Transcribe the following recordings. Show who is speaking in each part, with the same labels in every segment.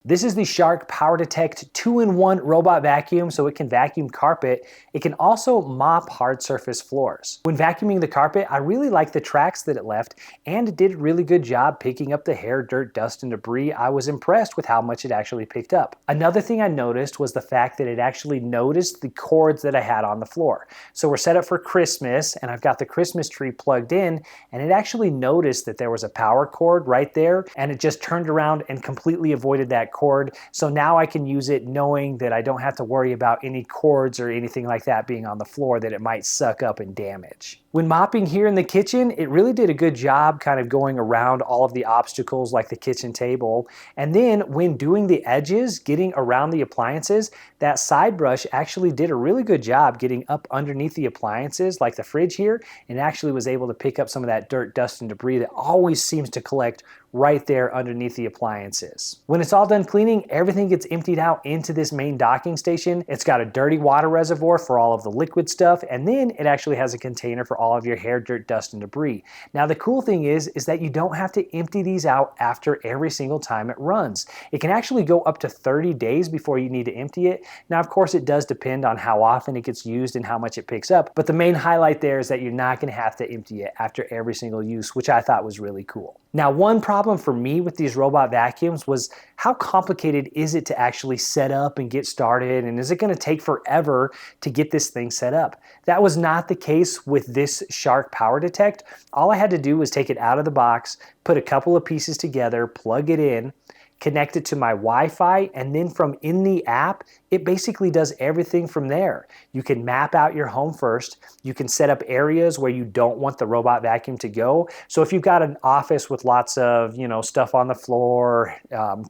Speaker 1: This is the Shark PowerDetect 2-in-1 robot vacuum, so it can vacuum carpet. It can also mop hard surface floors. When vacuuming the carpet, I really liked the tracks that it left, and it did a really good job picking up the hair, dirt, dust, and debris. I was impressed with how much it actually picked up. Another thing I noticed was the fact that it actually noticed the cords that I had on the floor. So we're set up for Christmas, and I've got the Christmas tree plugged in, and it actually noticed that there was a power cord right there, and it just turned around and completely avoided that cord. So now I can use it knowing that I don't have to worry about any cords or anything like that being on the floor that it might suck up and damage. When mopping here in the kitchen, it really did a good job kind of going around all of the obstacles like the kitchen table. And then when doing the edges, getting around the appliances, that side brush actually did a really good job getting up underneath the appliances like the fridge here, and actually was able to pick up some of that dirt, dust, and debris that always seems to collect right there underneath the appliances. When it's all done cleaning, everything gets emptied out into this main docking station. It's got a dirty water reservoir for all of the liquid stuff, and then it actually has a container for all of your hair, dirt, dust, and debris. Now the cool thing is that you don't have to empty these out after every single time it runs. It can actually go up to 30 days before you need to empty it. Now of course it does depend on how often it gets used and how much it picks up, but the main highlight there is that you're not going to have to empty it after every single use, which I thought was really cool. Now one problem for me with these robot vacuums was how complicated is it to actually set up and get started, and is it going to take forever to get this thing set up? That was not the case with this Shark PowerDetect. All I had to do was take it out of the box, put a couple of pieces together, plug it in, connect it to my Wi-Fi, and then from in the app, it basically does everything from there. You can map out your home first. You can set up areas where you don't want the robot vacuum to go. So if you've got an office with lots of, stuff on the floor,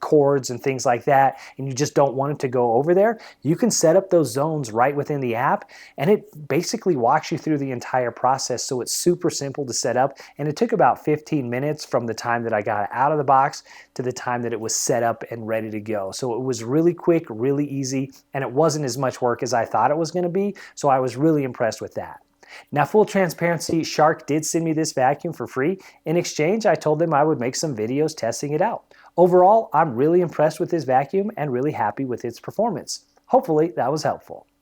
Speaker 1: cords and things like that, and you just don't want it to go over there, you can set up those zones right within the app, and it basically walks you through the entire process. So it's super simple to set up, and it took about 15 minutes from the time that I got it out of the box to the time that it was set up and ready to go. So it was really quick, really easy, and it wasn't as much work as I thought it was going to be, so I was really impressed with that. Now, full transparency, Shark did send me this vacuum for free. In exchange, I told them I would make some videos testing it out. Overall, I'm really impressed with this vacuum and really happy with its performance. Hopefully that was helpful.